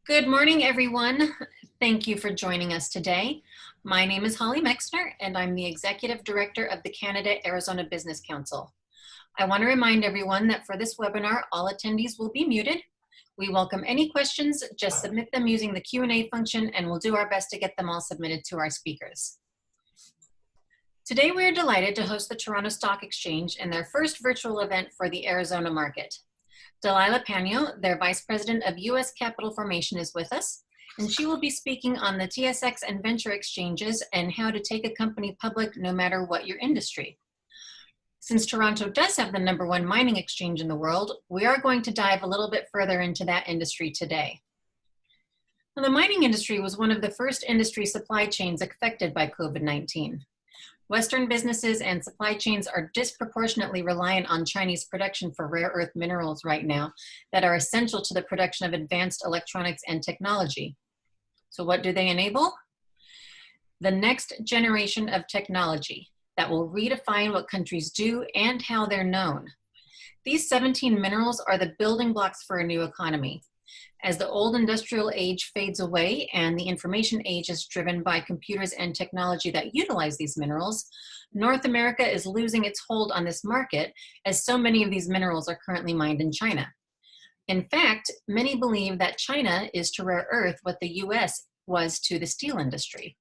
Good morning, everyone. Thank you for joining us today. My name is Holly Mexner, and I'm the Executive Director of the Canada-Arizona Business Council. I want to remind everyone that for this webinar, all attendees will be muted. We welcome any questions. Just submit them using the Q&A function, and we'll do our best to get them all submitted to our speakers. Today, we are delighted to host the Toronto Stock Exchange in their first virtual event for the Arizona market. Delilah Panyo, their Vice President of U.S. Capital Formation, is with us, and she will be speaking on the TSX and venture exchanges and how to take a company public no matter what your industry. Since Toronto does have the #1 mining exchange in the world, we are going to dive a little bit further into that industry today. Now, the mining industry was one of the first industry supply chains affected by COVID-19. Western businesses and supply chains are disproportionately reliant on Chinese production for rare earth minerals right now that are essential to the production of advanced electronics and technology. So what do they enable? The next generation of technology that will redefine what countries do and how they're known. These 17 minerals are the building blocks for a new economy. As the old industrial age fades away and the information age is driven by computers and technology that utilize these minerals, North America is losing its hold on this market as so many of these minerals are currently mined in China. In fact, many believe that China is to rare earth what the US was to the steel industry.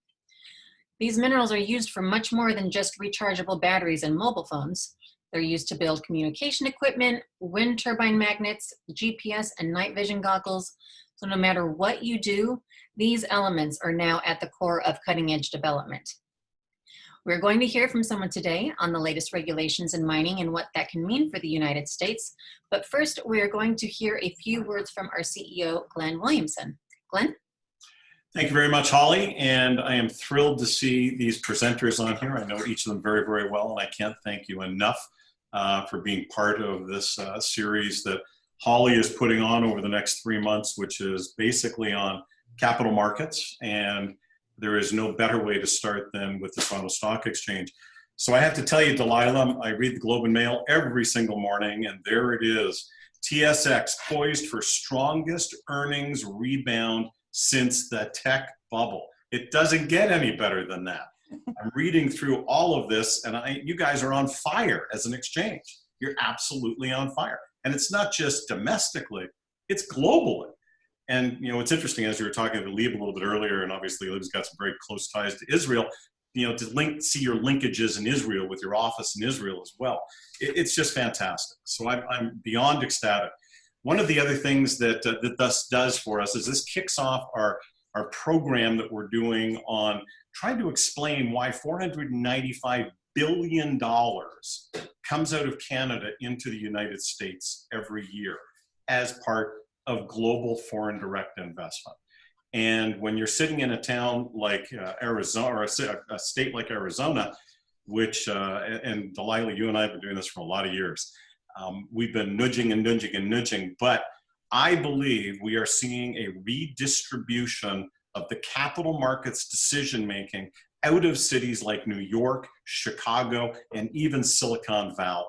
These minerals are used for much more than just rechargeable batteries and mobile phones. They're used to build communication equipment, wind turbine magnets, GPS, and night vision goggles. So no matter what you do, these elements are now at the core of cutting-edge development. We're going to hear from someone today on the latest regulations in mining and what that can mean for the United States. But first, we're going to hear a few words from our CEO, Glenn Williamson. Glenn? Thank you very much, Holly, and I am thrilled to see these presenters on here. I know each of them very, very well, and I can't thank you enough for being part of this series that Holly is putting on over the next 3 months, which is basically on capital markets, and there is no better way to start than with the Toronto Stock Exchange. So I have to tell you, Delilah, I read the Globe and Mail every single morning, and there it is. TSX poised for strongest earnings rebound since the tech bubble. It doesn't get any better than that. I'm reading through all of this, and you guys are on fire as an exchange. You're absolutely on fire. And it's not just domestically, it's globally. And you know, it's interesting, as you were talking to Lieb a little bit earlier, and obviously Lieb's got some very close ties to Israel, you know, to see your linkages in Israel with your office in Israel as well. It's just fantastic. So I'm beyond ecstatic. One of the other things that this does for us is this kicks off our program that we're doing on trying to explain why $495 billion comes out of Canada into the United States every year as part of global foreign direct investment. And when you're sitting in a town like Arizona, or a state like Arizona, which, and Delilah, you and I have been doing this for a lot of years, we've been nudging and nudging and nudging, but I believe we are seeing a redistribution of the capital markets decision-making out of cities like New York, Chicago, and even Silicon Valley.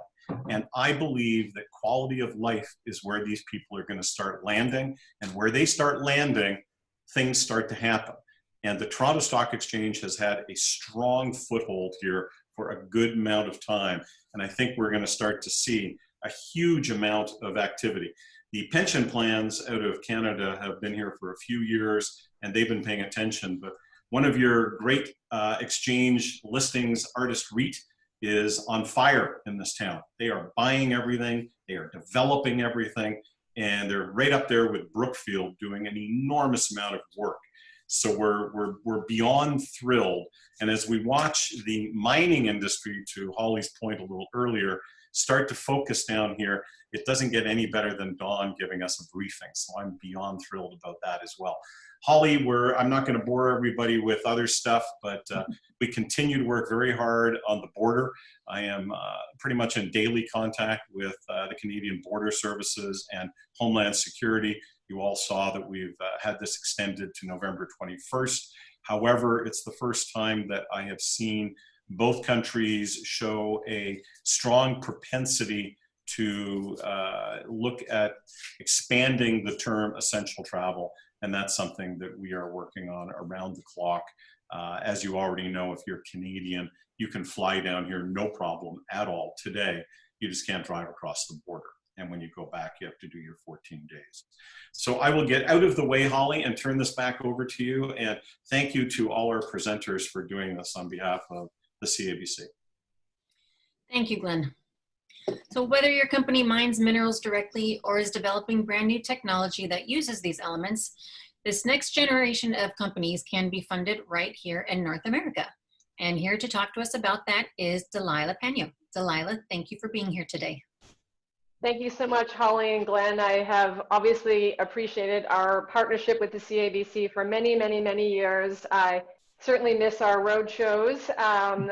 And I believe that quality of life is where these people are going to start landing, and where they start landing, things start to happen. And the Toronto Stock Exchange has had a strong foothold here for a good amount of time. And I think we're going to start to see a huge amount of activity. The pension plans out of Canada have been here for a few years, and they've been paying attention. But one of your great exchange listings, Artist REIT, is on fire in this town. They are buying everything, they are developing everything, and they're right up there with Brookfield doing an enormous amount of work. So we're beyond thrilled. And as we watch the mining industry, to Holly's point a little earlier, start to focus down here, it doesn't get any better than Dawn giving us a briefing. So I'm beyond thrilled about that as well. Holly, I'm not going to bore everybody with other stuff, but we continue to work very hard on the border. I am pretty much in daily contact with the Canadian Border Services and Homeland Security. You all saw that we've had this extended to November 21st. However, it's the first time that I have seen both countries show a strong propensity to look at expanding the term essential travel. And that's something that we are working on around the clock. As you already know, if you're Canadian, you can fly down here no problem at all today. You just can't drive across the border. And when you go back, you have to do your 14 days. So I will get out of the way, Holly, and turn this back over to you. And thank you to all our presenters for doing this on behalf of the CABC. Thank you, Glenn. So whether your company mines minerals directly or is developing brand new technology that uses these elements, this next generation of companies can be funded right here in North America. And here to talk to us about that is Delilah Pena. Delilah, thank you for being here today. Thank you so much, Holly and Glenn. I have obviously appreciated our partnership with the CABC for many, many, many years. I certainly miss our road shows,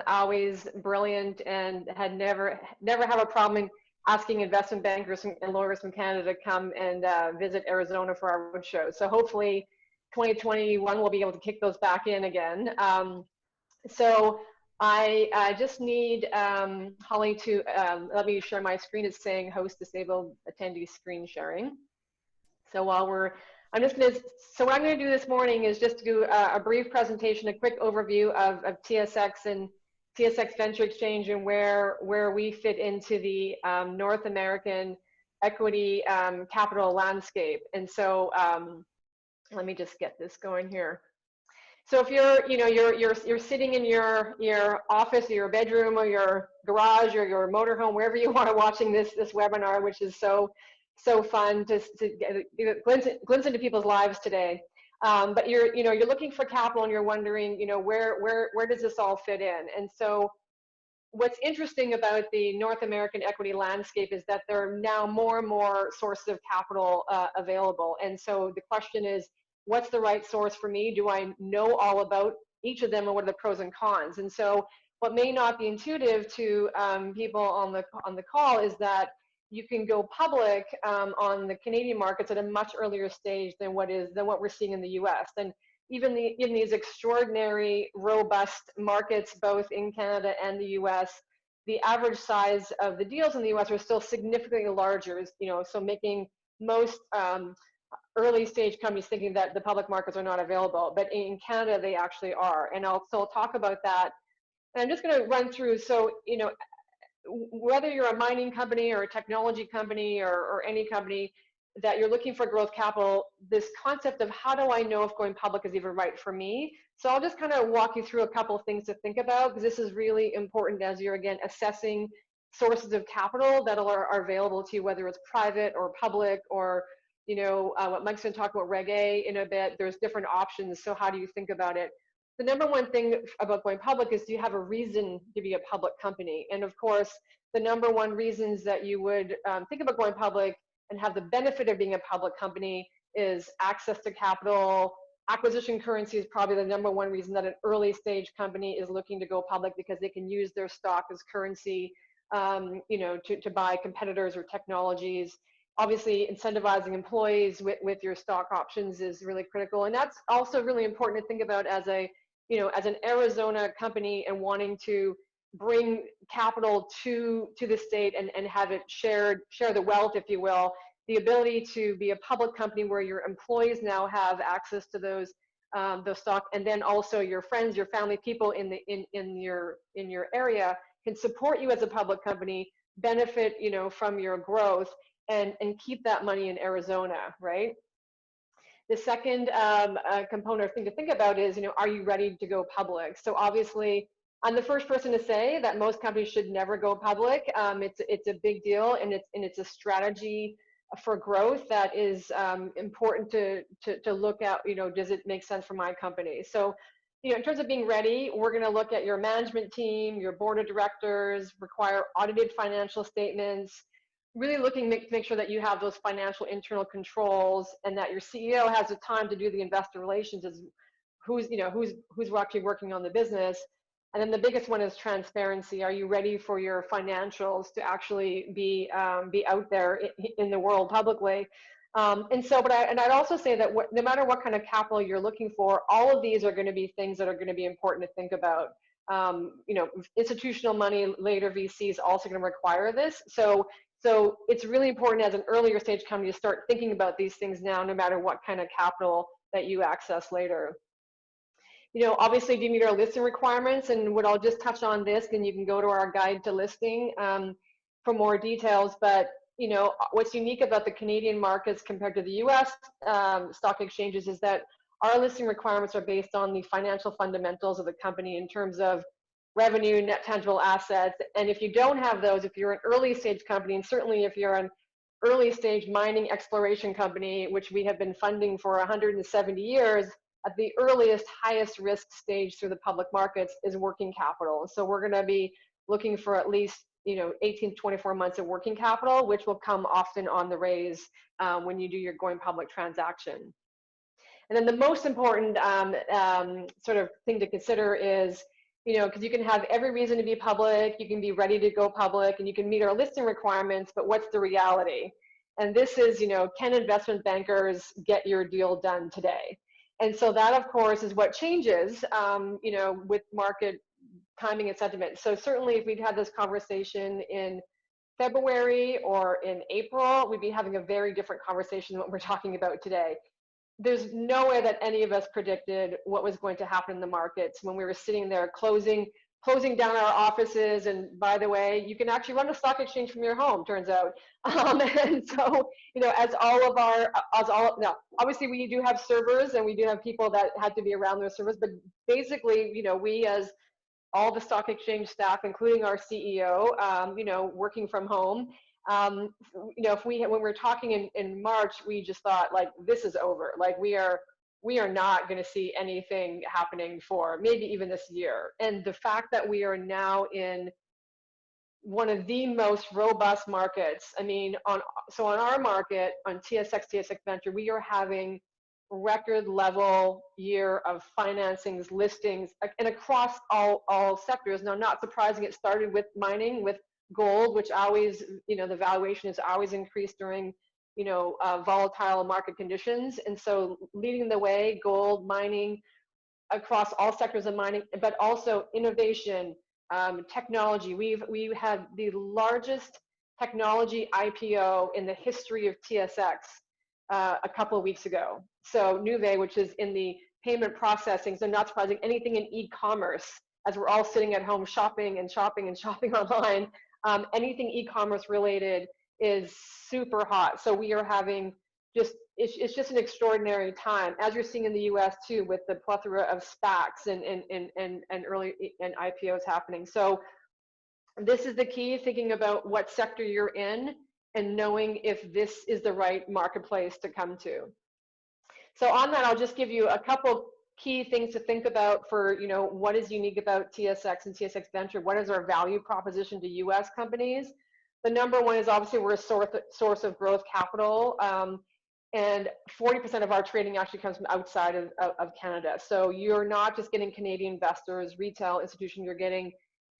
always brilliant, and had never have a problem asking investment bankers and lawyers from Canada to come and visit Arizona for our road shows. So hopefully 2021 we'll be able to kick those back in again. So I just need Holly to let me share my screen. It's saying host disabled attendee screen sharing. So while so what I'm going to do this morning is just to do a brief presentation, a quick overview of TSX and TSX Venture Exchange and where we fit into the North American equity capital landscape. And so let me just get this going here. So if you're sitting in your office or your bedroom or your garage or your motorhome, wherever you are watching this webinar, which is so fun to glimpse into people's lives today. But you're looking for capital and you're wondering, where does this all fit in? And so what's interesting about the North American equity landscape is that there are now more and more sources of capital available. And so the question is, what's the right source for me? Do I know all about each of them and what are the pros and cons? And so what may not be intuitive to people on the call is that you can go public on the Canadian markets at a much earlier stage than what we're seeing in the US. And even in these extraordinary, robust markets, both in Canada and the US, the average size of the deals in the US are still significantly larger, so making most early stage companies thinking that the public markets are not available, but in Canada they actually are. And I'll talk about that. And I'm just going to run through. So whether you're a mining company or a technology company or any company that you're looking for growth capital, this concept of how do I know if going public is even right for me? So I'll just kind of walk you through a couple of things to think about, because this is really important as you're again assessing sources of capital that are available to you, whether it's private or public or what Mike's going to talk about Reg A in a bit. There's different options. So how do you think about it? The number one thing about going public is, do you have a reason to be a public company? And of course, the number one reasons that you would think about going public and have the benefit of being a public company is access to capital. Acquisition currency is probably the number one reason that an early stage company is looking to go public, because they can use their stock as currency to buy competitors or technologies. Obviously, incentivizing employees with your stock options is really critical. And that's also really important to think about as as an Arizona company and wanting to bring capital to the state and have it share the wealth, if you will. The ability to be a public company where your employees now have access to those stock, and then also your friends, your family, people in your area can support you as a public company, benefit from your growth, and keep that money in Arizona, right? The second component or thing to think about is, are you ready to go public? So obviously, I'm the first person to say that most companies should never go public. It's a big deal, and it's a strategy for growth that is important to look at. Does it make sense for my company? So, in terms of being ready, we're going to look at your management team, your board of directors, require audited financial statements. Really looking to make sure that you have those financial internal controls, and that your CEO has the time to do the investor relations, as who's actually working on the business. And then the biggest one is transparency. Are you ready for your financials to actually be out there in the world publicly? I'd also say that no matter what kind of capital you're looking for, all of these are going to be things that are going to be important to think about. Institutional money, later VCs, also going to require this. So So it's really important as an earlier stage company to start thinking about these things now, no matter what kind of capital that you access later. Obviously, do you meet our listing requirements? And what I'll just touch on this, then you can go to our guide to listing for more details. But what's unique about the Canadian markets compared to the U.S. Stock exchanges is that our listing requirements are based on the financial fundamentals of the company in terms of revenue, net tangible assets. And if you don't have those, if you're an early stage company, and certainly if you're an early stage mining exploration company, which we have been funding for 170 years, at the earliest, highest risk stage through the public markets is working capital. So we're going to be looking for at least 18 to 24 months of working capital, which will come often on the raise when you do your going public transaction. And then the most important sort of thing to consider is, because you can have every reason to be public, you can be ready to go public, and you can meet our listing requirements, but what's the reality? And this is, can investment bankers get your deal done today? And so that, of course, is what changes, with market timing and sentiment. So certainly if we'd had this conversation in February or in April, we'd be having a very different conversation than what we're talking about today. There's no way that any of us predicted what was going to happen in the markets when we were sitting there closing down our offices. And by the way, you can actually run a stock exchange from your home, turns out. And so, obviously we do have servers and we do have people that had to be around those servers, but basically, we as all the stock exchange staff, including our CEO, working from home. When we were talking in March, we just thought, like, this is over. Like, we are not going to see anything happening for maybe even this year. And the fact that we are now in one of the most robust markets, on our market, on TSX Venture, we are having record level year of financings, listings, and across all sectors. Now, not surprising, it started with mining, with gold, which always, the valuation is always increased during, volatile market conditions. And so leading the way, gold, mining, across all sectors of mining, but also innovation, technology. We've had the largest technology IPO in the history of TSX a couple of weeks ago. So Nuvei, which is in the payment processing, so not surprising, anything in e-commerce, as we're all sitting at home shopping online, anything e-commerce related is super hot. So we are having it's just an extraordinary time, as you're seeing in the US too, with the plethora of SPACs and early and IPOs happening. So this is the key, thinking about what sector you're in and knowing if this is the right marketplace to come to. So on that, I'll just give you a couple key things to think about for, what is unique about TSX and TSX Venture. What is our value proposition to US companies? The number one is obviously we're a source of growth capital. And 40% of our trading actually comes from outside of Canada. So you're not just getting Canadian investors, retail institution, you're getting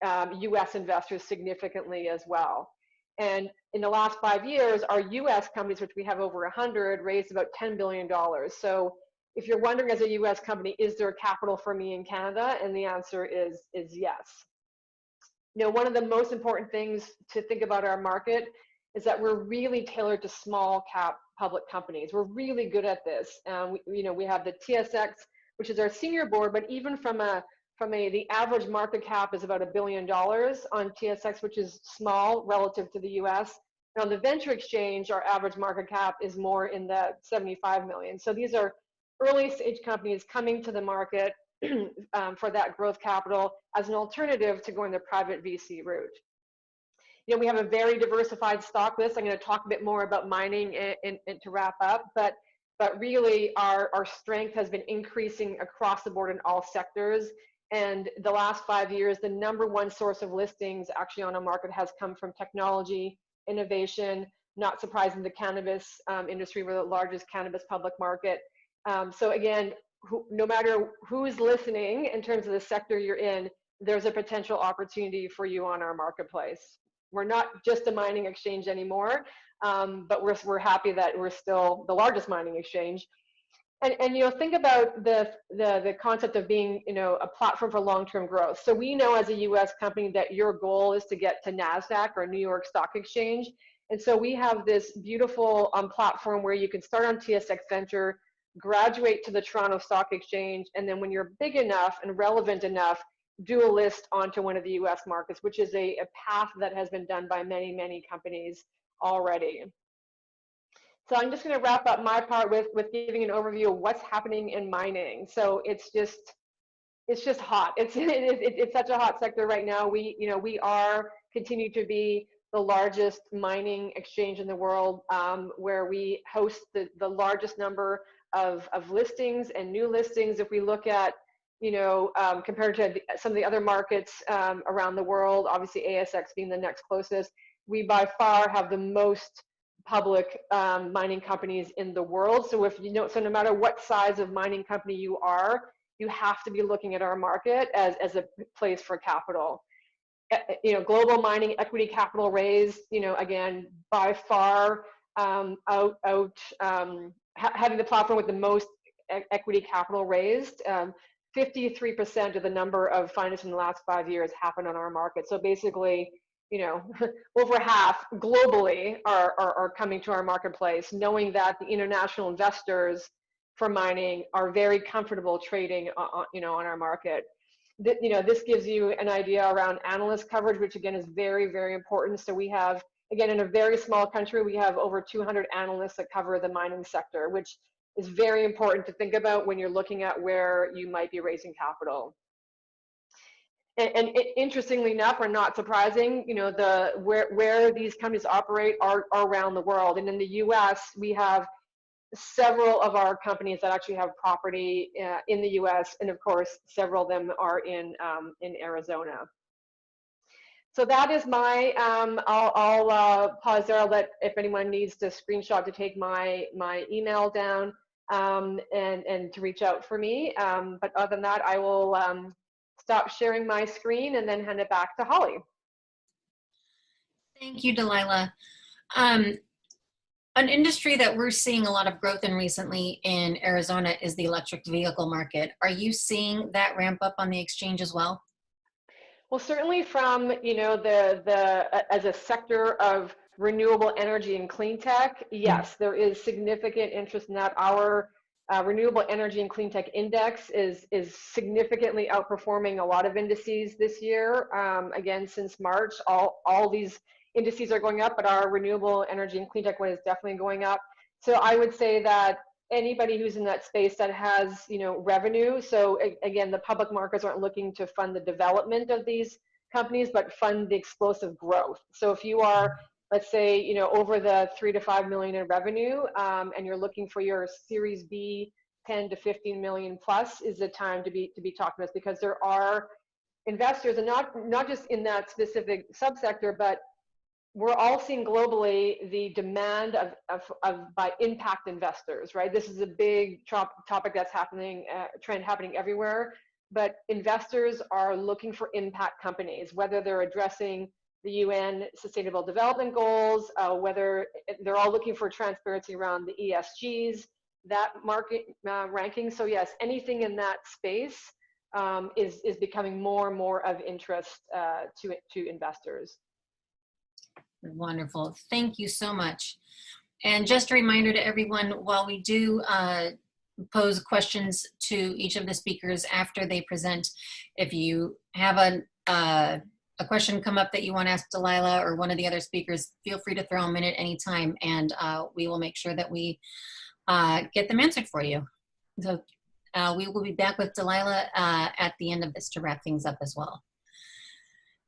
US investors significantly as well. And in the last 5 years, our US companies, which we have over 100, raised about $10 billion. So if you're wondering as a US company, is there capital for me in Canada? And the answer is yes. One of the most important things to think about our market is that we're really tailored to small cap public companies. We're really good at this. We have the TSX, which is our senior board, but even the average market cap is about $1 billion on TSX, which is small relative to the US. And on the venture exchange, our average market cap is more in the 75 million. So these are early stage companies coming to the market for that growth capital as an alternative to going the private VC route. We have a very diversified stock list. I'm going to talk a bit more about mining and to wrap up, but really our strength has been increasing across the board in all sectors. And the last 5 years, the number one source of listings actually on a market has come from technology, innovation, not surprising, the cannabis industry. We're the largest cannabis public market. So again, no matter who's listening in terms of the sector you're in, there's a potential opportunity for you on our marketplace. We're not just a mining exchange anymore, but we're happy that we're still the largest mining exchange. And think about the concept of being a platform for long-term growth. So we know as a U.S. company that your goal is to get to NASDAQ or New York Stock Exchange, And so we have this beautiful platform where you can start on TSX Venture, graduate to the Toronto Stock Exchange, and then when you're big enough and relevant enough, do a list onto one of the US markets, which is a path that has been done by many, many companies already. So I'm just going to wrap up my part with giving an overview of what's happening in mining. So it's just hot. It's such a hot sector right now. We are continue to be the largest mining exchange in the world, where we host the largest number of listings and new listings. If we look at, compared to some of the other markets around the world, obviously ASX being the next closest, we by far have the most public mining companies in the world. So so no matter what size of mining company you are, you have to be looking at our market as a place for capital. Global mining equity capital raised, again, by far having the platform with the most equity capital raised. 53% of the number of financing in the last 5 years happened on our market. So basically, over half globally are coming to our marketplace, knowing that the international investors for mining are very comfortable trading on our market. This gives you an idea around analyst coverage, which again is very, very important. So we have, again, in a very small country, we have over 200 analysts that cover the mining sector, which is very important to think about when you're looking at where you might be raising capital. And interestingly enough, or not surprising, where these companies operate are around the world. And in the US, we have several of our companies that actually have property in the US, and of course, several of them are in Arizona. So that is my, I'll pause there. I'll let, if anyone needs to screenshot to take my email down and to reach out for me. But other than that, I will stop sharing my screen and then hand it back to Holly. Thank you, Delilah. An industry that we're seeing a lot of growth in recently in Arizona is the electric vehicle market. Are you seeing that ramp up on the exchange as well? Well, certainly from, as a sector of renewable energy and clean tech, yes, there is significant interest in that. Our renewable energy and clean tech index is significantly outperforming a lot of indices this year. Again, since March, all these indices are going up, but our renewable energy and clean tech one is definitely going up. So I would say that anybody who's in that space that has, revenue. So again, the public markets aren't looking to fund the development of these companies, but fund the explosive growth. So if you are, let's say, over the 3 to 5 million in revenue, and you're looking for your Series B 10 to 15 million plus, is the time to be talking to us, because there are investors, and not just in that specific subsector, but we're all seeing globally the demand by impact investors, right? This is a big topic that's happening, trend happening everywhere, but investors are looking for impact companies, whether they're addressing the UN Sustainable Development Goals, whether they're all looking for transparency around the ESGs, that market ranking. So yes, anything in that space is becoming more and more of interest to investors. Wonderful. Thank you so much. And just a reminder to everyone, while we do pose questions to each of the speakers after they present, if you have a question come up that you want to ask Delilah or one of the other speakers, feel free to throw them in at any time, and we will make sure that we get them answered for you. So we will be back with Delilah at the end of this to wrap things up as well.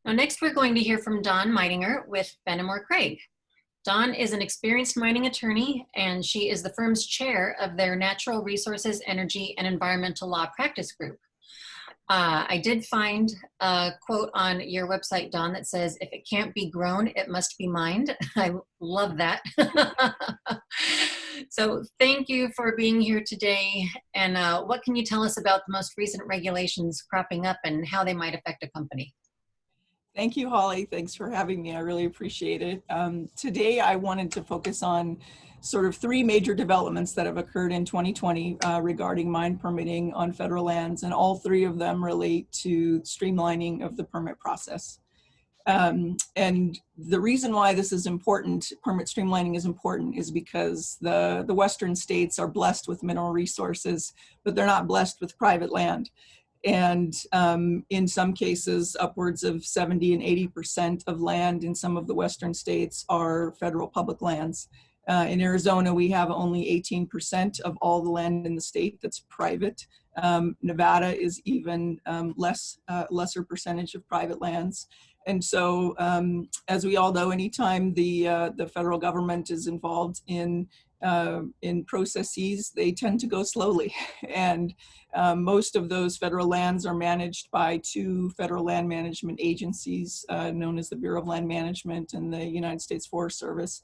Now, next we're going to hear from Dawn Meidinger with Fenimore Craig. Dawn is an experienced mining attorney, and she is the firm's chair of their Natural Resources, Energy, and Environmental Law Practice Group. I did find a quote on your website, Dawn, that says, "If it can't be grown, it must be mined." I love that. So thank you for being here today. And what can you tell us about the most recent regulations cropping up and how they might affect a company? Thank you, Holly. Thanks for having me. I really appreciate it. Today, I wanted to focus on sort of 3 major developments that have occurred in 2020 regarding mine permitting on federal lands, and all 3 of them relate to streamlining of the permit process. And the reason why this is important, permit streamlining is important, is because the Western states are blessed with mineral resources, but they're not blessed with private land. And in some cases, upwards of 70 and 80% of land in some of the Western states are federal public lands. In Arizona, we have only 18% of all the land in the state that's private. Nevada is even lesser percentage of private lands. And so, as we all know, anytime the federal government is involved in processes, they tend to go slowly. And most of those federal lands are managed by two federal land management agencies known as the Bureau of Land Management and the United States Forest Service.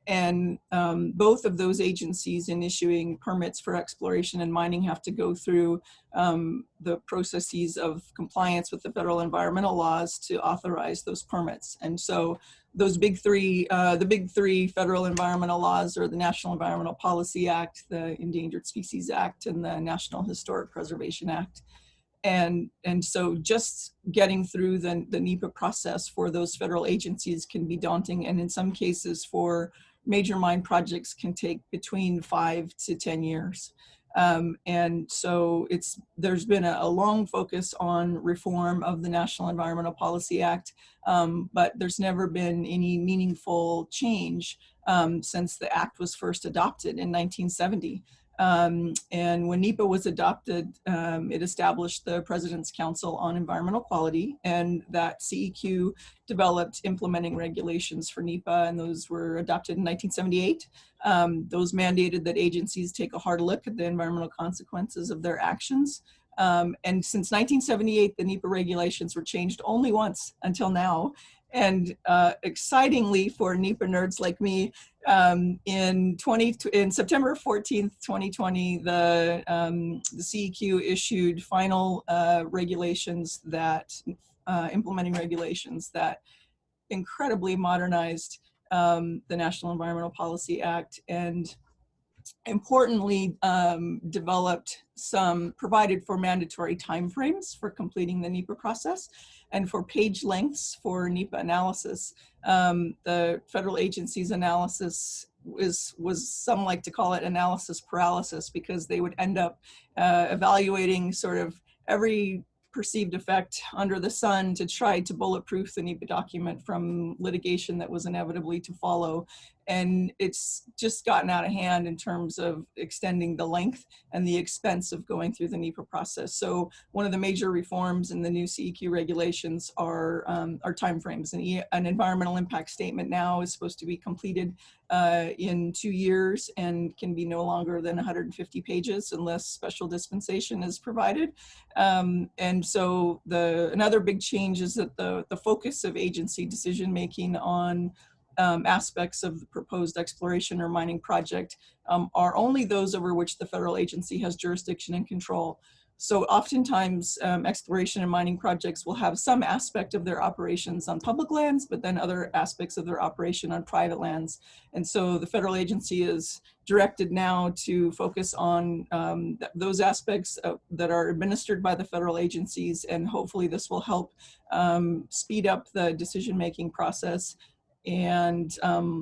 And both of those agencies in issuing permits for exploration and mining have to go through the processes of compliance with the federal environmental laws to authorize those permits. And so those big three, the big three federal environmental laws are the National Environmental Policy Act, the Endangered Species Act, and the National Historic Preservation Act. And so just getting through the NEPA process for those federal agencies can be daunting. And in some cases for major mine projects can take between 5 to 10 years. And so there's been a long focus on reform of the National Environmental Policy Act, but there's never been any meaningful change since the act was first adopted in 1970. And when NEPA was adopted, it established the President's Council on Environmental Quality, and that CEQ developed implementing regulations for NEPA, and those were adopted in 1978. Those mandated that agencies take a hard look at the environmental consequences of their actions. And since 1978, the NEPA regulations were changed only once until now. And excitingly for NEPA nerds like me, in September 14th, 2020, the CEQ issued final regulations that, implementing regulations that incredibly modernized the National Environmental Policy Act, and importantly provided for mandatory timeframes for completing the NEPA process and for page lengths for NEPA analysis. The federal agency's analysis was some like to call it analysis paralysis, because they would end up evaluating sort of every perceived effect under the sun to try to bulletproof the NEPA document from litigation that was inevitably to follow. And it's just gotten out of hand in terms of extending the length and the expense of going through the NEPA process. So one of the major reforms in the new CEQ regulations are timeframes. An environmental impact statement now is supposed to be completed in 2 years and can be no longer than 150 pages unless special dispensation is provided. And so another big change is that the focus of agency decision-making on aspects of the proposed exploration or mining project are only those over which the federal agency has jurisdiction and control. So oftentimes exploration and mining projects will have some aspect of their operations on public lands, but then other aspects of their operation on private lands. And so the federal agency is directed now to focus on those aspects that are administered by the federal agencies, and hopefully this will help speed up the decision-making process. And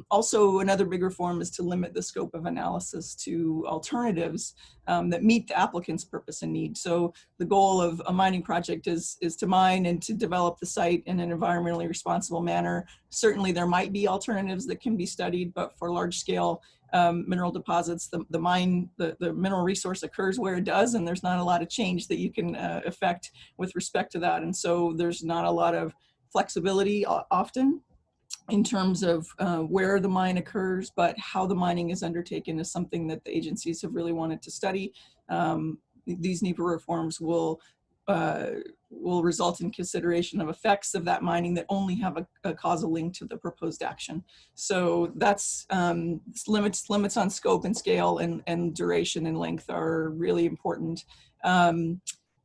also another big reform is to limit the scope of analysis to alternatives that meet the applicant's purpose and need. So the goal of a mining project is to mine and to develop the site in an environmentally responsible manner. Certainly there might be alternatives that can be studied, but for large scale mineral deposits, the mineral resource occurs where it does, and there's not a lot of change that you can affect with respect to that. And so there's not a lot of flexibility often in terms of where the mine occurs, but how the mining is undertaken is something that the agencies have really wanted to study. These NEPA reforms will result in consideration of effects of that mining that only have a causal link to the proposed action. So that's limits on scope and scale and duration and length are really important.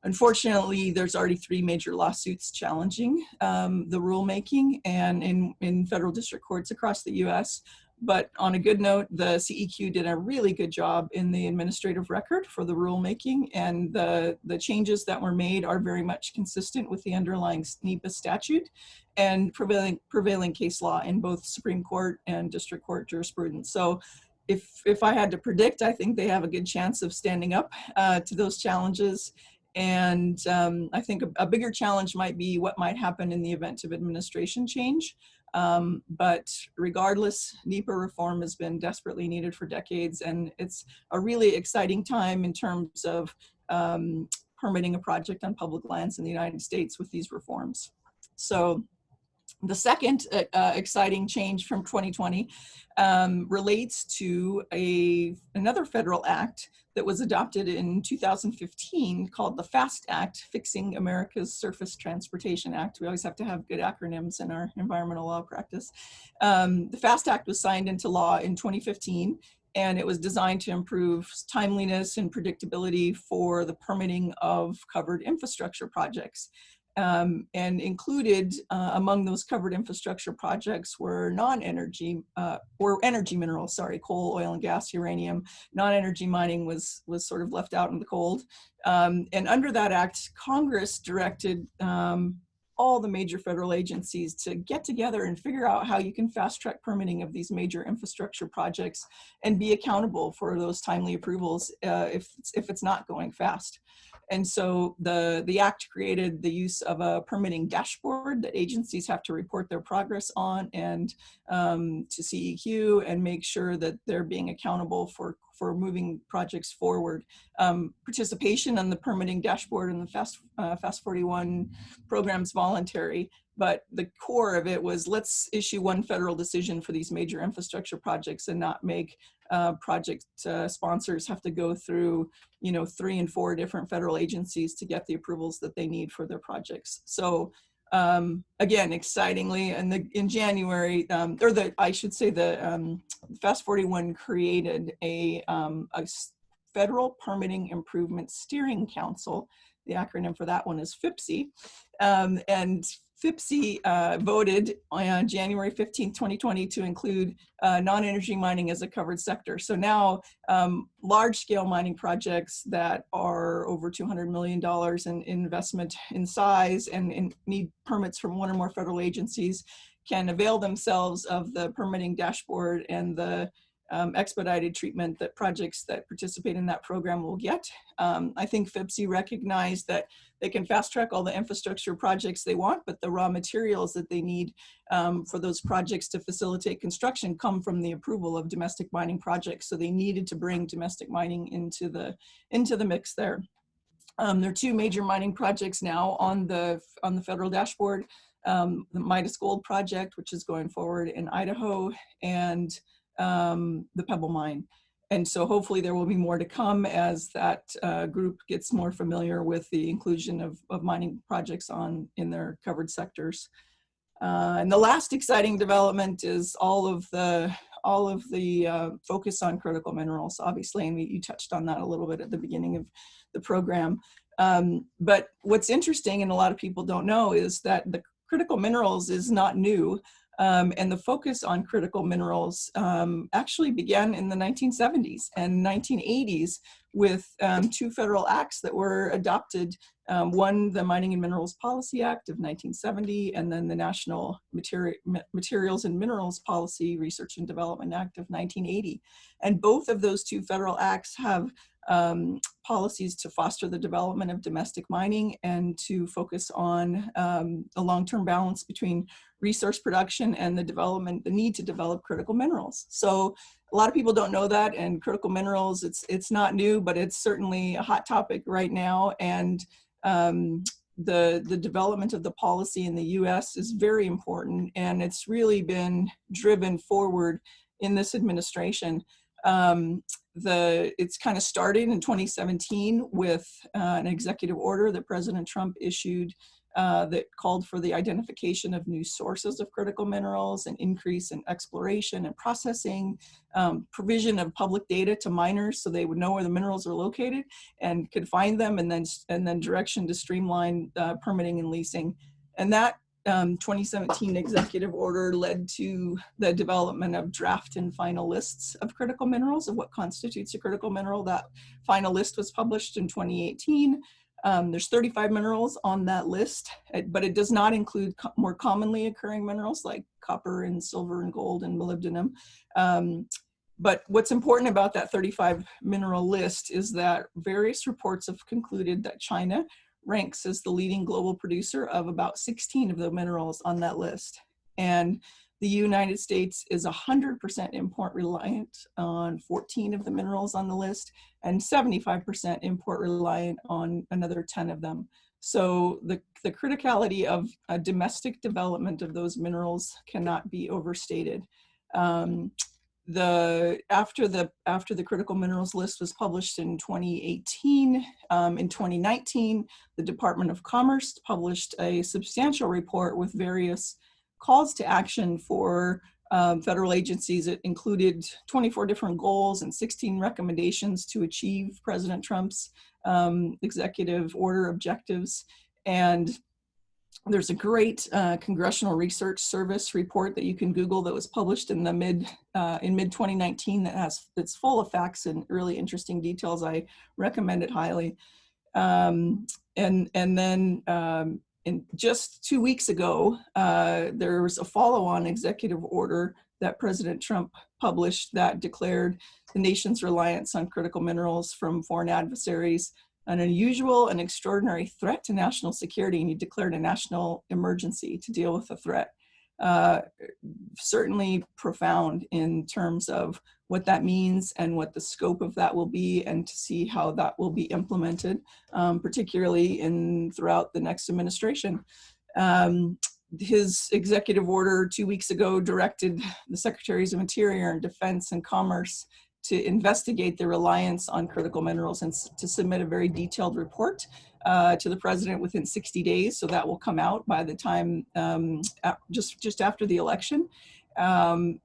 Unfortunately, there's already 3 major lawsuits challenging the rulemaking and in federal district courts across the US. But on a good note, the CEQ did a really good job in the administrative record for the rulemaking, and the changes that were made are very much consistent with the underlying NEPA statute and prevailing case law in both Supreme Court and District Court jurisprudence. So if I had to predict, I think they have a good chance of standing up to those challenges. And I think a bigger challenge might be what might happen in the event of administration change. But regardless, NEPA reform has been desperately needed for decades, and it's a really exciting time in terms of permitting a project on public lands in the United States with these reforms. So the second exciting change from 2020 relates to another federal act that was adopted in 2015 called the FAST Act, Fixing America's Surface Transportation Act. We always have to have good acronyms in our environmental law practice. The FAST Act was signed into law in 2015, and it was designed to improve timeliness and predictability for the permitting of covered infrastructure projects. And included among those covered infrastructure projects were non-energy, or energy minerals, sorry, coal, oil and gas, uranium. Non-energy mining was sort of left out in the cold. And under that act, Congress directed all the major federal agencies to get together and figure out how you can fast track permitting of these major infrastructure projects and be accountable for those timely approvals if it's not going fast. And so the act created the use of a permitting dashboard that agencies have to report their progress on and to CEQ, and make sure that they're being accountable for moving projects forward. Participation on the permitting dashboard and the FAST 41 program's voluntary, but the core of it was, let's issue one federal decision for these major infrastructure projects and not make project sponsors have to go through 3 and 4 different federal agencies to get the approvals that they need for their projects. So again, excitingly, in January, the FAST 41 created a Federal Permitting Improvement Steering Council. The acronym for that one is FIPSE. And FIPSE voted on January 15, 2020 to include non-energy mining as a covered sector. So now large-scale mining projects that are over $200 million in investment in size and need permits from 1 or more federal agencies can avail themselves of the permitting dashboard and the expedited treatment that projects that participate in that program will get. I think FIPSE recognized that they can fast track all the infrastructure projects they want, but the raw materials that they need for those projects to facilitate construction come from the approval of domestic mining projects. So they needed to bring domestic mining into the mix there. There are 2 major mining projects now on the federal dashboard: the Midas Gold project, which is going forward in Idaho, and the Pebble Mine. And so hopefully there will be more to come as that group gets more familiar with the inclusion of mining projects in their covered sectors. And the last exciting development is all of the focus on critical minerals, obviously, and you touched on that a little bit at the beginning of the program. But what's interesting, and a lot of people don't know, is that the critical minerals is not new. And the focus on critical minerals actually began in the 1970s and 1980s with 2 federal acts that were adopted. One, the Mining and Minerals Policy Act of 1970, and then the National Materials and Minerals Policy Research and Development Act of 1980. And both of those 2 federal acts have policies to foster the development of domestic mining and to focus on a long-term balance between resource production and the need to develop critical minerals. So a lot of people don't know that, and critical minerals, it's not new, but it's certainly a hot topic right now. And the development of the policy in the US is very important, and it's really been driven forward in this administration. It's kind of started in 2017 with an executive order that President Trump issued that called for the identification of new sources of critical minerals, an increase in exploration and processing, provision of public data to miners so they would know where the minerals are located and could find them, and then direction to streamline permitting and leasing. And that 2017 executive order led to the development of draft and final lists of critical minerals, of what constitutes a critical mineral. That final list was published in 2018. There's 35 minerals on that list, but it does not include more commonly occurring minerals like copper and silver and gold and molybdenum. But what's important about that 35 mineral list is that various reports have concluded that China ranks as the leading global producer of about 16 of the minerals on that list. And the United States is 100% import reliant on 14 of the minerals on the list and 75% import reliant on another 10 of them. So the criticality of a domestic development of those minerals cannot be overstated. After the critical minerals list was published in 2018, in 2019, the Department of Commerce published a substantial report with various calls to action for federal agencies. It included 24 different goals and 16 recommendations to achieve President Trump's executive order objectives. And there's a great Congressional Research Service report that you can Google that was published in mid 2019 that's full of facts and really interesting details. I recommend it highly. And then in just 2 weeks ago, there was a follow-on executive order that President Trump published that declared the nation's reliance on critical minerals from foreign adversaries an unusual and extraordinary threat to national security, and he declared a national emergency to deal with the threat. Certainly profound in terms of what that means and what the scope of that will be, and to see how that will be implemented, particularly throughout the next administration. His executive order 2 weeks ago directed the Secretaries of Interior and Defense and Commerce to investigate the reliance on critical minerals and to submit a very detailed report to the president within 60 days. So that will come out by the time, just after the election.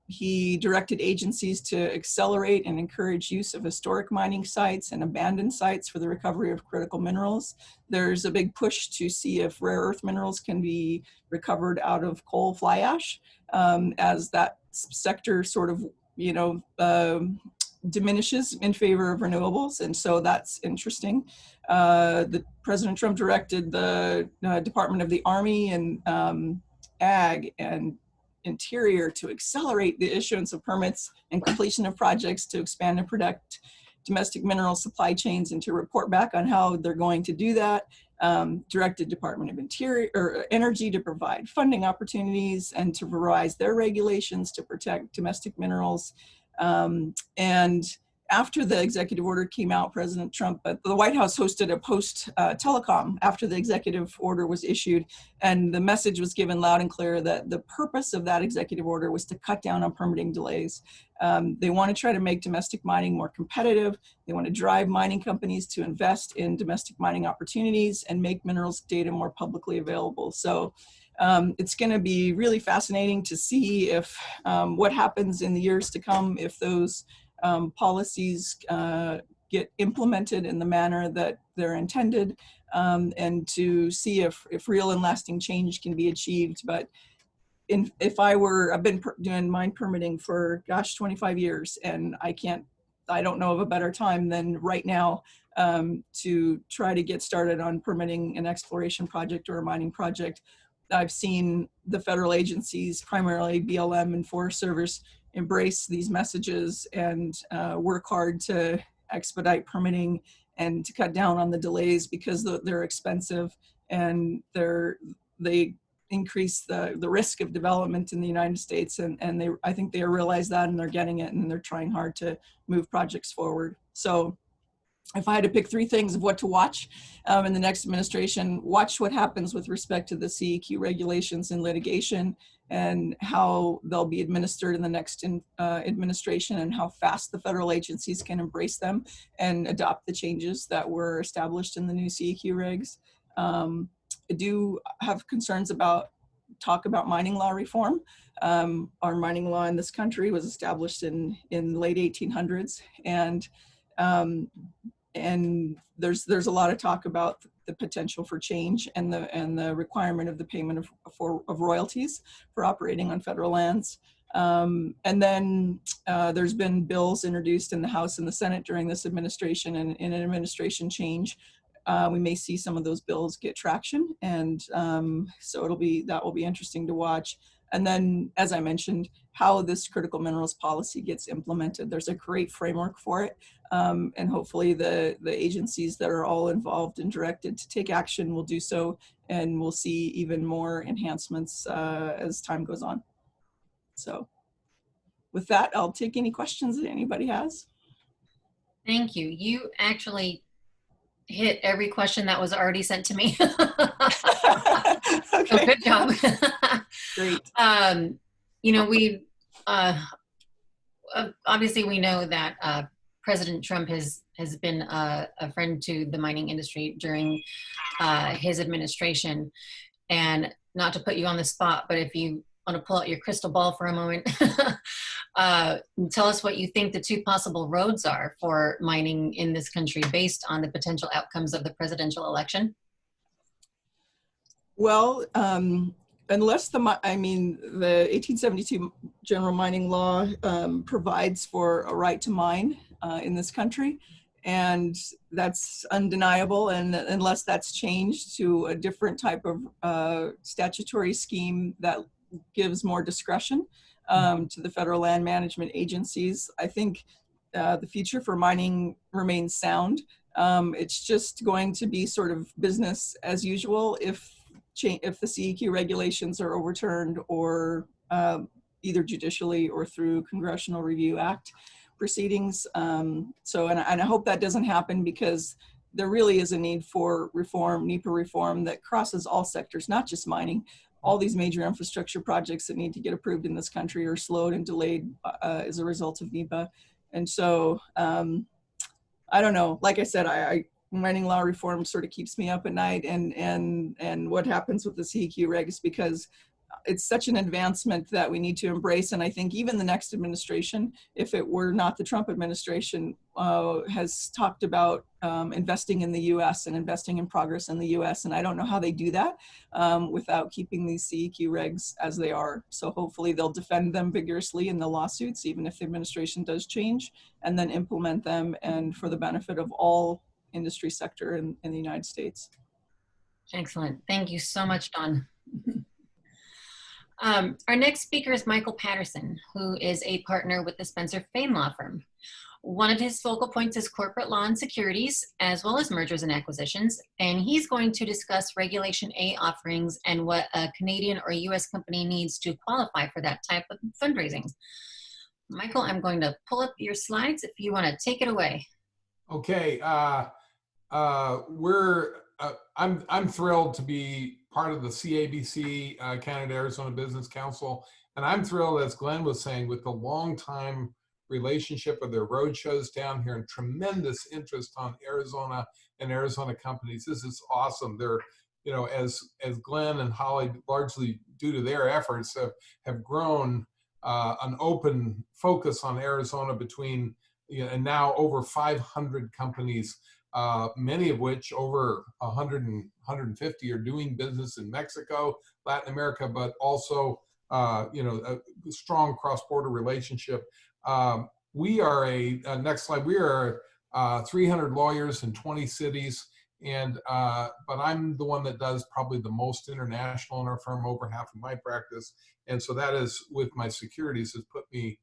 He directed agencies to accelerate and encourage use of historic mining sites and abandoned sites for the recovery of critical minerals. There's a big push to see if rare earth minerals can be recovered out of coal fly ash, as that sector sort of, diminishes in favor of renewables, and so that's interesting. The President Trump directed the Department of the Army and Ag and Interior to accelerate the issuance of permits and completion of projects to expand and protect domestic mineral supply chains, and to report back on how they're going to do that. Directed Department of Interior or Energy to provide funding opportunities and to revise their regulations to protect domestic minerals. And after the executive order came out, President Trump, the White House hosted a post telecom after the executive order was issued, and the message was given loud and clear that the purpose of that executive order was to cut down on permitting delays. They want to try to make domestic mining more competitive. They want to drive mining companies to invest in domestic mining opportunities and make minerals data more publicly available. So it's going to be really fascinating to see if what happens in the years to come, if those policies get implemented in the manner that they're intended, and to see if real and lasting change can be achieved. But I've been doing mine permitting for 25 years, and I don't know of a better time than right now to try to get started on permitting an exploration project or a mining project. I've seen the federal agencies, primarily BLM and Forest Service, embrace these messages and work hard to expedite permitting and to cut down on the delays, because they're expensive and they increase the risk of development in the United States. And I think they realize that, and they're getting it, and they're trying hard to move projects forward. So if I had to pick three things of what to watch in the next administration, watch what happens with respect to the CEQ regulations and litigation, and how they'll be administered in the next administration, and how fast the federal agencies can embrace them and adopt the changes that were established in the new CEQ regs. I do have concerns about mining law reform. Our mining law in this country was established in the late 1800s, and and there's a lot of talk about the potential for change and the requirement of the payment of royalties for operating on federal lands. And then there's been bills introduced in the House and the Senate during this administration, and in an administration change, we may see some of those bills get traction, and so that will be interesting to watch. And then, as I mentioned, how this critical minerals policy gets implemented. There's a great framework for it, and hopefully the agencies that are all involved and directed to take action will do so, and we'll see even more enhancements as time goes on. So with that, I'll take any questions that anybody has. Thank you. You actually hit every question that was already sent to me. Okay. So good job. Great. You know, we obviously we know that President Trump has been a friend to the mining industry during his administration. And not to put you on the spot, but if you want to pull out your crystal ball for a moment, tell us what you think the two possible roads are for mining in this country based on the potential outcomes of the presidential election. Well, unless the 1872 General Mining Law provides for a right to mine in this country, and that's undeniable, and unless that's changed to a different type of statutory scheme that gives more discretion to the federal land management agencies, I think the future for mining remains sound. It's just going to be sort of business as usual if the CEQ regulations are overturned, or either judicially or through Congressional Review Act proceedings. And I hope that doesn't happen, because there really is a need for reform, NEPA reform, that crosses all sectors, not just mining. All these major infrastructure projects that need to get approved in this country are slowed and delayed as a result of NEPA. And so, I don't know, like I said, mining law reform sort of keeps me up at night, and what happens with the CEQ regs, because it's such an advancement that we need to embrace. And I think even the next administration, if it were not the Trump administration, has talked about investing in the US and investing in progress in the US. And I don't know how they do that without keeping these CEQ regs as they are. So hopefully they'll defend them vigorously in the lawsuits, even if the administration does change, and then implement them, and for the benefit of all industry sector in the United States. Excellent. Thank you so much, Dawn. Our next speaker is Michael Patterson, who is a partner with the Spencer Fane law firm. One of his focal points is corporate law and securities, as well as mergers and acquisitions, and he's going to discuss Regulation A offerings and what a Canadian or US company needs to qualify for that type of fundraising. Michael, I'm going to pull up your slides if you want to take it away. Okay, I'm thrilled to be part of the CABC, Canada Arizona Business Council, and I'm thrilled, as Glenn was saying, with the long-time relationship of their road shows down here and tremendous interest on Arizona and Arizona companies. This is awesome. They're, you know, as Glenn and Holly, largely due to their efforts, have grown an open focus on Arizona between, you know, and now over 500 companies, many of which, over 100 and 150, are doing business in Mexico, Latin America, but also, you know, a strong cross-border relationship. We are next slide, we are 300 lawyers in 20 cities, and but I'm the one that does probably the most international in our firm, over half of my practice. And so that is, with my securities, has put me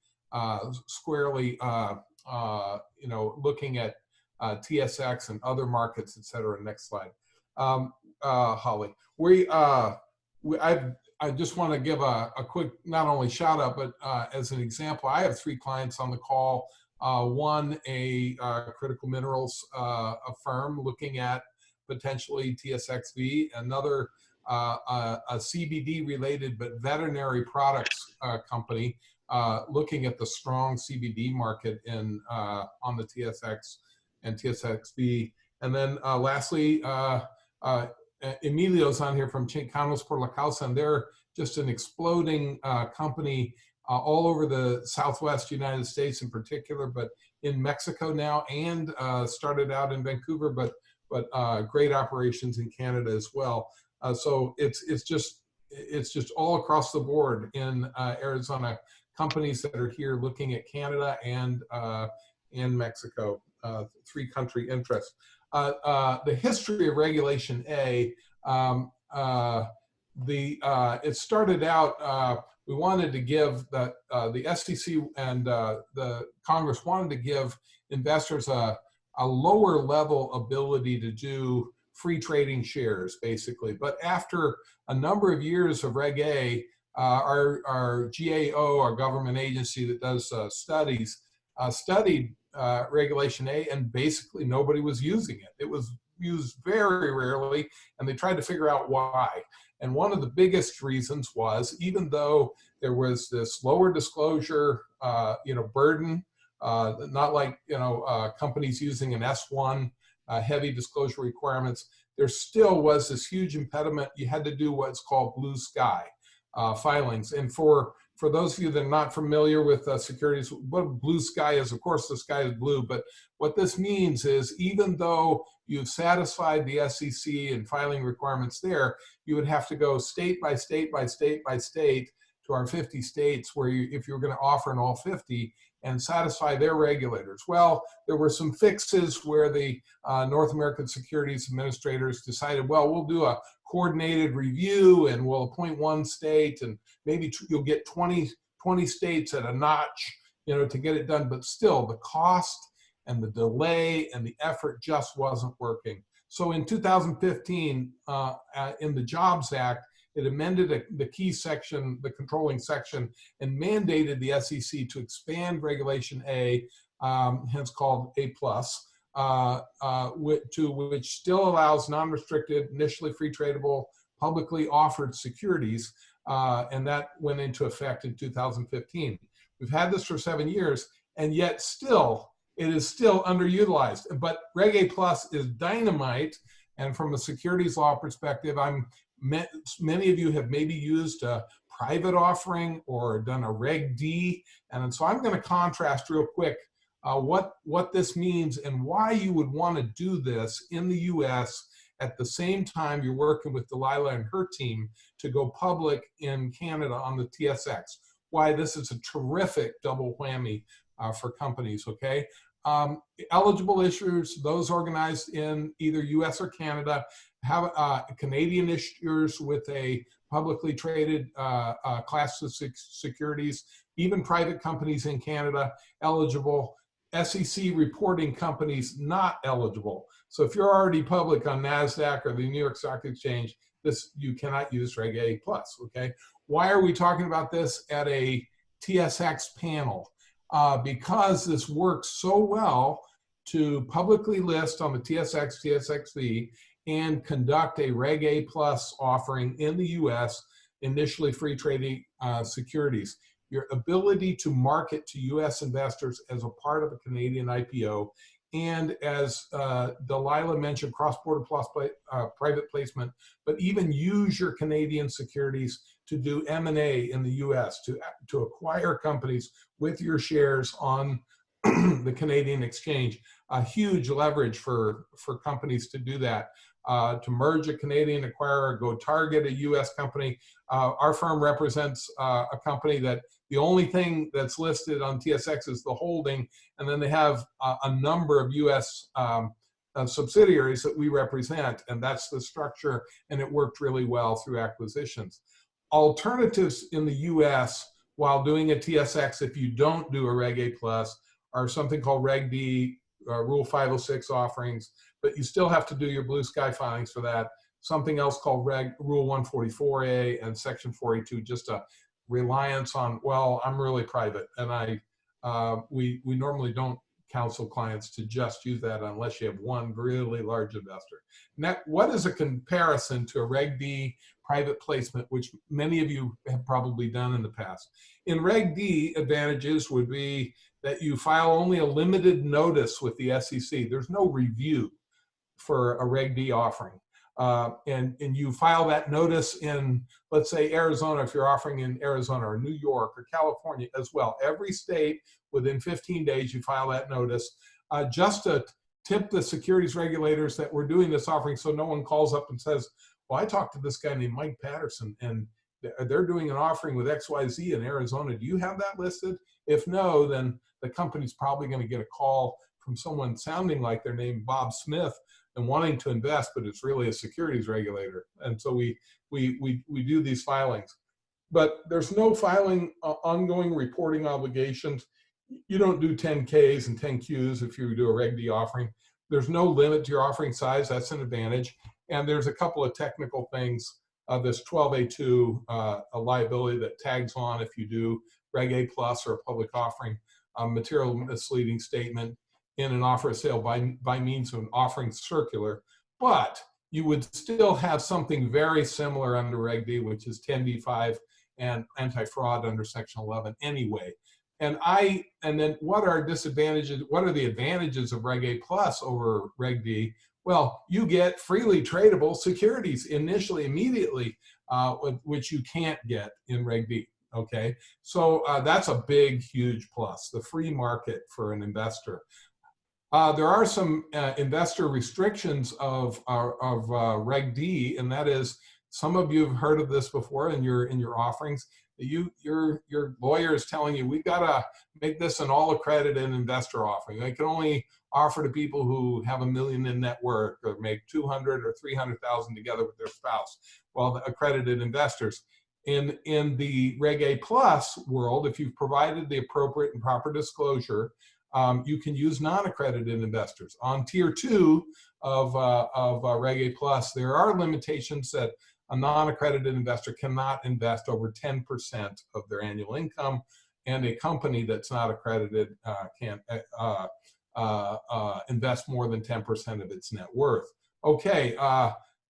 squarely, you know, looking at TSX and other markets, et cetera. Next slide. Holly, I just want to give a quick, not only shout out, but as an example, I have 3 clients on the call. One, a critical minerals a firm looking at potentially TSXV, another a CBD related but veterinary products company looking at the strong CBD market in on the TSX and TSXV. And then lastly, Emilio's on here from Chicanos por la Causa, and they're just an exploding company all over the Southwest United States in particular, but in Mexico now, and started out in Vancouver, but great operations in Canada as well. So it's just all across the board in Arizona, companies that are here looking at Canada and Mexico, 3-country interests. The history of Regulation A, it started out, we wanted to give the SEC and the Congress wanted to give investors a lower level ability to do free trading shares, basically. But after a number of years of Reg A, our GAO, our government agency that does studies, studied Regulation A, and basically nobody was using it. It was used very rarely, and they tried to figure out why. And one of the biggest reasons was, even though there was this lower disclosure, burden, not like companies using an S1, heavy disclosure requirements, there still was this huge impediment. You had to do what's called blue sky filings. And for those of you that are not familiar with securities, what blue sky is, of course the sky is blue, but what this means is, even though you've satisfied the SEC and filing requirements there, you would have to go state by state by state by state to our 50 states, where if you were going to offer in all 50, and satisfy their regulators. Well, there were some fixes where the North American Securities Administrators decided, well, we'll do a coordinated review and we'll appoint one state, and maybe you'll get 20 states at a notch, to get it done. But still, the cost and the delay and the effort just wasn't working. So in 2015, in the Jobs Act, it amended the key section, the controlling section, and mandated the SEC to expand Regulation A, hence called A+, which still allows non-restricted, initially free tradable, publicly offered securities, and that went into effect in 2015. We've had this for 7 years, and yet still, it is still underutilized. But Reg A+ is dynamite, and from a securities law perspective, many of you have maybe used a private offering or done a Reg D, and so I'm going to contrast real quick what this means and why you would want to do this in the US at the same time you're working with Delilah and her team to go public in Canada on the TSX. Why this is a terrific double whammy for companies, okay? Eligible issuers, those organized in either US or Canada, have Canadian issuers with a publicly traded class of securities, even private companies in Canada eligible, SEC reporting companies not eligible. So if you're already public on NASDAQ or the New York Stock Exchange, you cannot use Reg A+, okay? Why are we talking about this at a TSX panel? Because this works so well to publicly list on the TSX, TSXV, and conduct a Reg A+ offering in the US, initially free trading securities. Your ability to market to US investors as a part of a Canadian IPO, and as Delilah mentioned, cross-border plus private placement, but even use your Canadian securities to do M&A in the US, to acquire companies with your shares on the Canadian exchange. A huge leverage for companies to do that. To merge a Canadian acquirer, go target a US company. Our firm represents a company that the only thing that's listed on TSX is the holding, and then they have a number of US subsidiaries that we represent, and that's the structure, and it worked really well through acquisitions. Alternatives in the US while doing a TSX, if you don't do a Reg A+, are something called Reg D, Rule 506 offerings, but you still have to do your blue sky filings for that. Something else called Rule 144A and Section 482, just a reliance on, well, I'm really private, and we normally don't counsel clients to just use that unless you have one really large investor. Now, what is a comparison to a Reg D private placement, which many of you have probably done in the past? In Reg D, advantages would be that you file only a limited notice with the SEC. There's no review for a Reg D offering. and you file that notice in, let's say, Arizona, if you're offering in Arizona or New York or California as well. Every state, within 15 days, you file that notice, just to tip the securities regulators that we're doing this offering, so no one calls up and says, well, I talked to this guy named Mike Patterson, and they're doing an offering with XYZ in Arizona. Do you have that listed? If no, then the company's probably going to get a call from someone sounding like their name Bob Smith and wanting to invest, but it's really a securities regulator. And so we do these filings. But there's no filing ongoing reporting obligations. You don't do 10Ks and 10Qs if you do a Reg D offering. There's no limit to your offering size. That's an advantage. And there's a couple of technical things. This 12A2, a liability that tags on if you do Reg A plus or a public offering, material misleading statement in an offer of sale by means of an offering circular. But you would still have something very similar under Reg D, which is 10b5 and anti-fraud under Section 11 anyway. And then what are disadvantages? What are the advantages of Reg A plus over Reg D? Well, you get freely tradable securities initially, immediately, which you can't get in Reg D. Okay, so that's a big, huge plus, the free market for an investor. There are some investor restrictions of Reg D, and that is, some of you have heard of this before in your offerings. Your lawyer is telling you, we've got to make this an all accredited investor offering. They can only offer to people who have $1 million in net worth or make 200 or 300,000 together with their spouse. Well, the accredited investors. In the Reg A plus world, if you've provided the appropriate and proper disclosure, you can use non-accredited investors. On tier 2 of Reg A plus, there are limitations that a non-accredited investor cannot invest over 10% of their annual income, and a company that's not accredited can't invest more than 10% of its net worth. Okay,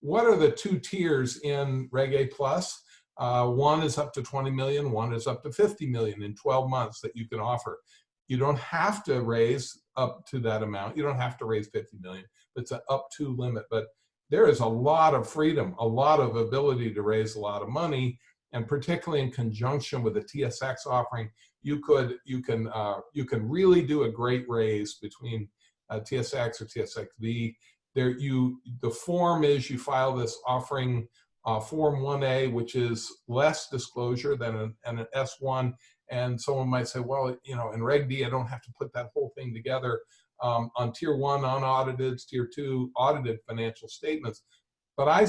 what are the two tiers in Reg A plus? One is up to 20 million, one is up to 50 million in 12 months that you can offer. You don't have to raise up to that amount. You don't have to raise 50 million. It's an up to limit, but there is a lot of freedom, a lot of ability to raise a lot of money, and particularly in conjunction with a TSX offering, you can really do a great raise between TSX or TSXV. The form is you file this offering Form 1A, which is less disclosure than an S1. And someone might say, well, in Reg D, I don't have to put that whole thing together. On tier 1 unaudited, tier 2 audited financial statements. But I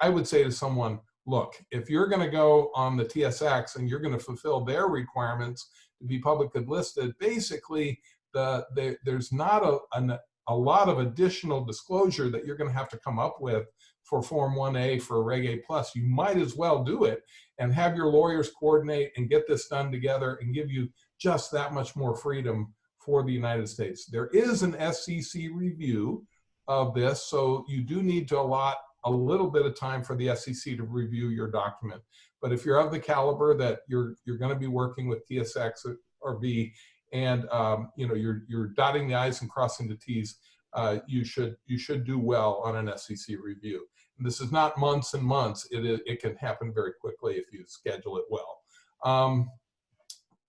would say to someone, look, if you're going to go on the TSX and you're going to fulfill their requirements to be publicly listed, basically there's not a lot of additional disclosure that you're going to have to come up with for Form 1A for Reg A plus. You might as well do it and have your lawyers coordinate and get this done together and give you just that much more freedom for the United States. There is an SEC review of this, so you do need to allot a little bit of time for the SEC to review your document. But if you're of the caliber that you're going to be working with TSX or V, and you're dotting the I's and crossing the T's, you should do well on an SEC review. And this is not months and months. It can happen very quickly if you schedule it well.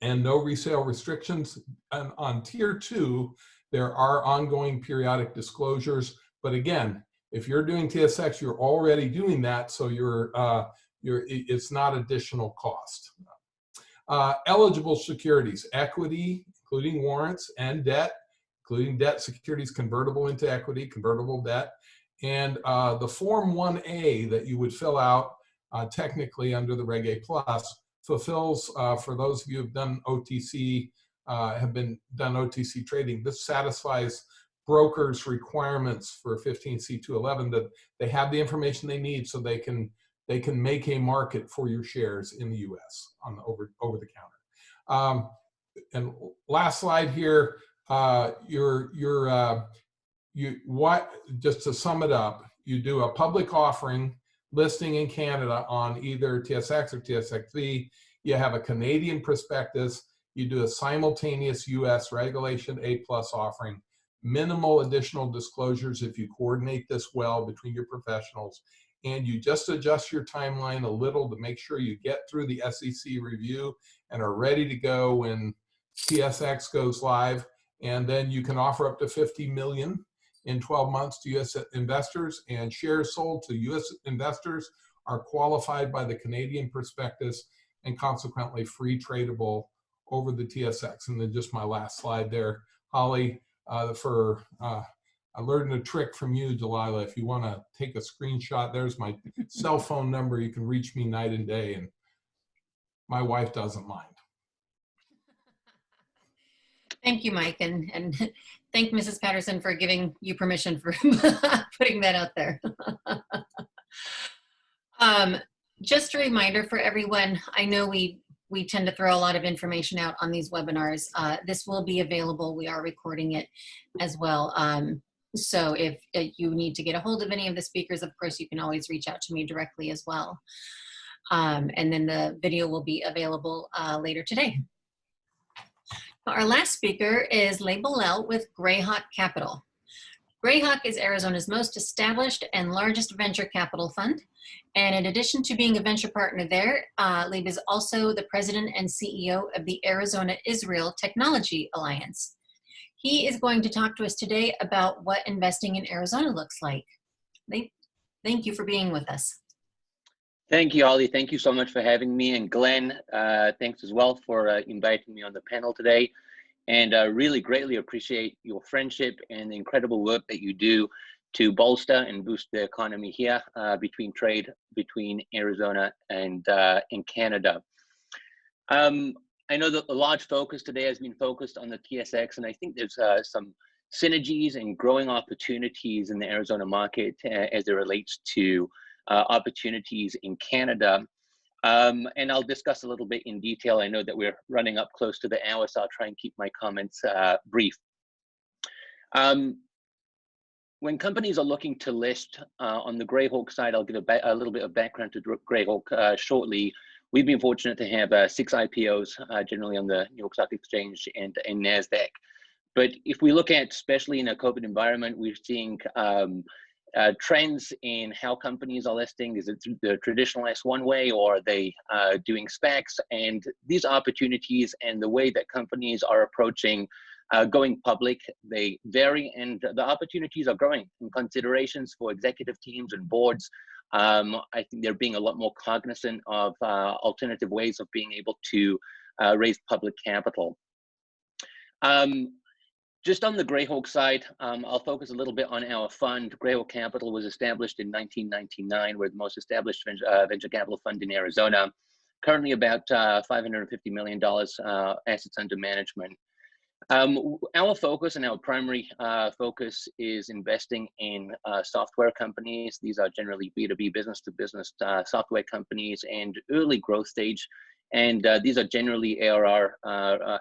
And no resale restrictions. And on tier 2, there are ongoing periodic disclosures. But again, if you're doing TSX, you're already doing that, so it's not additional cost. Eligible securities: equity, including warrants, and debt, including debt securities convertible into equity, convertible debt, and the Form 1A that you would fill out technically under the Reg A plus fulfills, for those of you who've done OTC, done OTC trading, this satisfies brokers' requirements for 15C211 that they have the information they need so they can make a market for your shares in the U.S. on the over the counter. And last slide here, just to sum it up, you do a public offering listing in Canada on either TSX or TSXV. You have a Canadian prospectus. You do a simultaneous U.S. Regulation A+ offering. minimal additional disclosures if you coordinate this well between your professionals, and you just adjust your timeline a little to make sure you get through the SEC review and are ready to go when TSX goes live. And then you can offer up to $50 million in 12 months to U.S. investors, and shares sold to U.S. investors are qualified by the Canadian prospectus and consequently free tradable over the TSX. And then just my last slide there, Holly, I learned a trick from you, Delilah. If you want to take a screenshot, there's my cell phone number. You can reach me night and day, and my wife doesn't mind. Thank you, Mike, and thank Mrs. Patterson for giving you permission for putting that out there. Just a reminder for everyone, I know we tend to throw a lot of information out on these webinars. This will be available. We are recording it as well. So if you need to get a hold of any of the speakers, of course, you can always reach out to me directly as well. And then the video will be available later today. Our last speaker is Leigh Bellel with Greyhawk Capital. Greyhawk is Arizona's most established and largest venture capital fund. And in addition to being a venture partner there, Leigh is also the president and CEO of the Arizona-Israel Technology Alliance. He is going to talk to us today about what investing in Arizona looks like. Leigh, thank you for being with us. Thank you, Holly. Thank you so much for having me. And Glenn, thanks as well for inviting me on the panel today. And really greatly appreciate your friendship and the incredible work that you do to bolster and boost the economy here between trade between Arizona and Canada. I know that a large focus today has been focused on the TSX, and I think there's some synergies and growing opportunities in the Arizona market as it relates to opportunities in Canada. And I'll discuss a little bit in detail. I know that we're running up close to the hour, so I'll try and keep my comments brief. When companies are looking to list on the Greyhawk side, I'll give a little bit of background to Greyhawk shortly. We've been fortunate to have 6 IPOs, generally on the New York Stock Exchange and NASDAQ. But if we look at, especially in a COVID environment, we're seeing trends in how companies are listing. Is it the traditional S1 way, or are they doing SPACs? And these opportunities and the way that companies are approaching going public, they vary, and the opportunities are growing. And considerations for executive teams and boards, I think they're being a lot more cognizant of alternative ways of being able to raise public capital. Just on the Greyhawk side, I'll focus a little bit on our fund. Greyhawk Capital was established in 1999. We're the most established venture capital fund in Arizona. Currently about $550 million assets under management. Our focus and our primary focus is investing in software companies. These are generally B2B, business-to-business software companies and early growth stage. And these are generally ARR,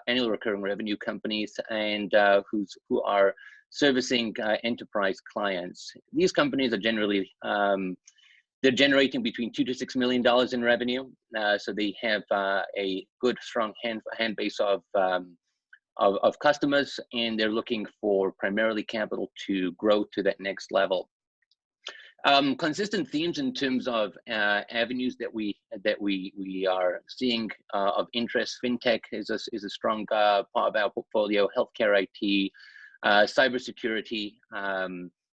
annual recurring revenue companies, and who are servicing enterprise clients. These companies are generally, they're generating between $2 to $6 million in revenue. So they have a good, strong hand base of customers, and they're looking for primarily capital to grow to that next level. Consistent themes in terms of avenues that we are seeing of interest. Fintech is a strong part of our portfolio. Healthcare, IT, cybersecurity,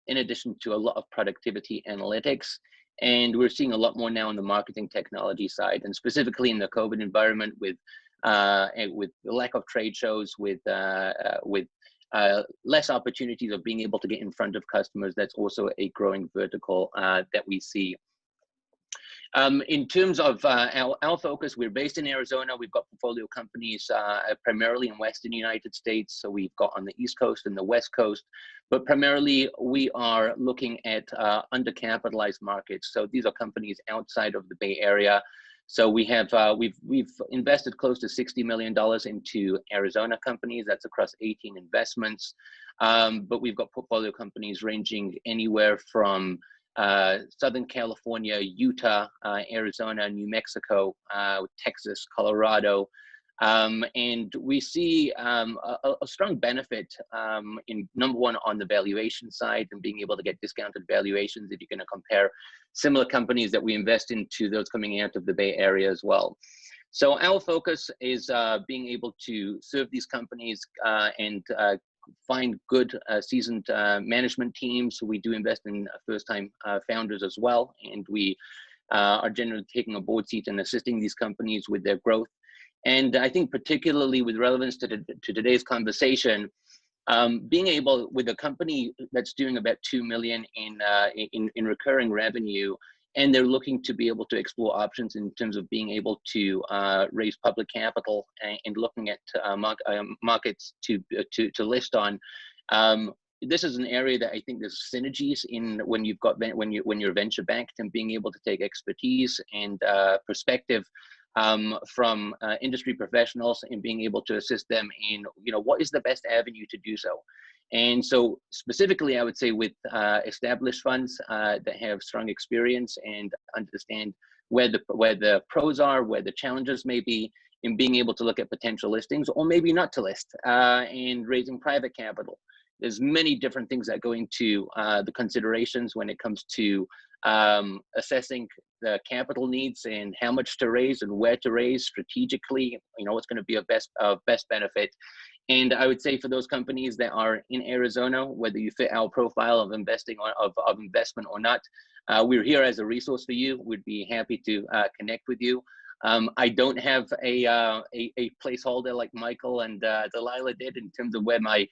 in addition to a lot of productivity analytics. And we're seeing a lot more now on the marketing technology side, and specifically in the COVID environment with the lack of trade shows, with less opportunities of being able to get in front of customers. That's also a growing vertical that we see. In terms of our focus, we're based in Arizona. We've got portfolio companies primarily in Western United States. So we've got on the East Coast and the West Coast, but primarily we are looking at undercapitalized markets. So these are companies outside of the Bay Area. So we have we've invested close to $60 million into Arizona companies. That's across 18 investments. But we've got portfolio companies ranging anywhere from Southern California, Utah, Arizona, New Mexico, Texas, Colorado, And we see a strong benefit in number one on the valuation side and being able to get discounted valuations if you're going to compare similar companies that we invest in to those coming out of the Bay Area as well. So our focus is being able to serve these companies and find good seasoned management teams. So we do invest in first-time founders as well, and we are generally taking a board seat and assisting these companies with their growth. And I think particularly with relevance to today's conversation, being able, with a company that's doing about 2 million in recurring revenue, and they're looking to be able to explore options in terms of being able to raise public capital and looking at markets to list on. This is an area that I think there's synergies in when you're venture backed, and being able to take expertise and perspective from industry professionals and being able to assist them in, what is the best avenue to do so. And so specifically, I would say with established funds that have strong experience and understand where the pros are, where the challenges may be, in being able to look at potential listings, or maybe not to list, and raising private capital. There's many different things that go into the considerations when it comes to assessing the capital needs and how much to raise and where to raise strategically, what's going to be of best benefit. And I would say for those companies that are in Arizona, whether you fit our profile of investing or of investment or not, we're here as a resource for you. We'd be happy to connect with you. I don't have a placeholder like Michael and Delilah did in terms of where my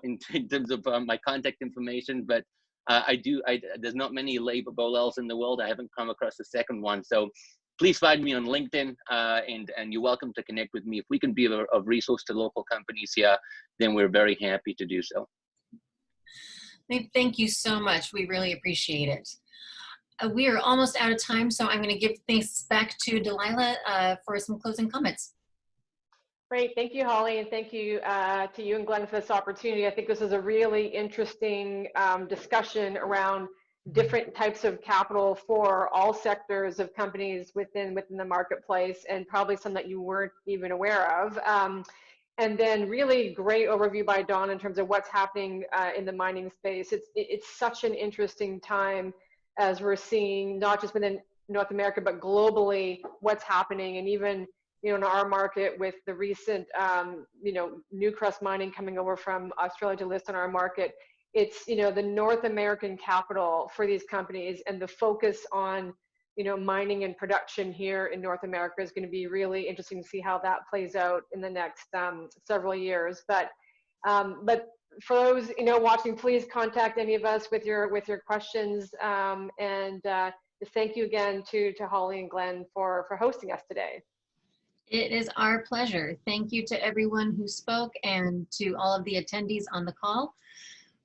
in terms of my contact information, but there's not many labor Bolels in the world. I haven't come across a second one. So please find me on LinkedIn, and you're welcome to connect with me. If we can be of resource to local companies here, then we're very happy to do so. Thank you so much. We really appreciate it. We are almost out of time, so I'm going to give things back to Delilah for some closing comments. Great, thank you, Holly, and thank you to you and Glenn for this opportunity. I think this is a really interesting discussion around different types of capital for all sectors of companies within the marketplace, and probably some that you weren't even aware of. And then really great overview by Dawn in terms of what's happening in the mining space. It's such an interesting time as we're seeing, not just within North America, but globally, what's happening. And even, in our market with the recent, Newcrest Mining coming over from Australia to list on our market, it's, the North American capital for these companies and the focus on, mining and production here in North America is going to be really interesting to see how that plays out in the next several years. But for those watching, please contact any of us with your questions. And thank you again to Holly and Glenn for hosting us today. It is our pleasure. Thank you to everyone who spoke and to all of the attendees on the call.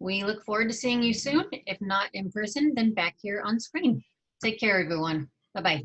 We look forward to seeing you soon. If not in person, then back here on screen. Take care, everyone. Bye-bye.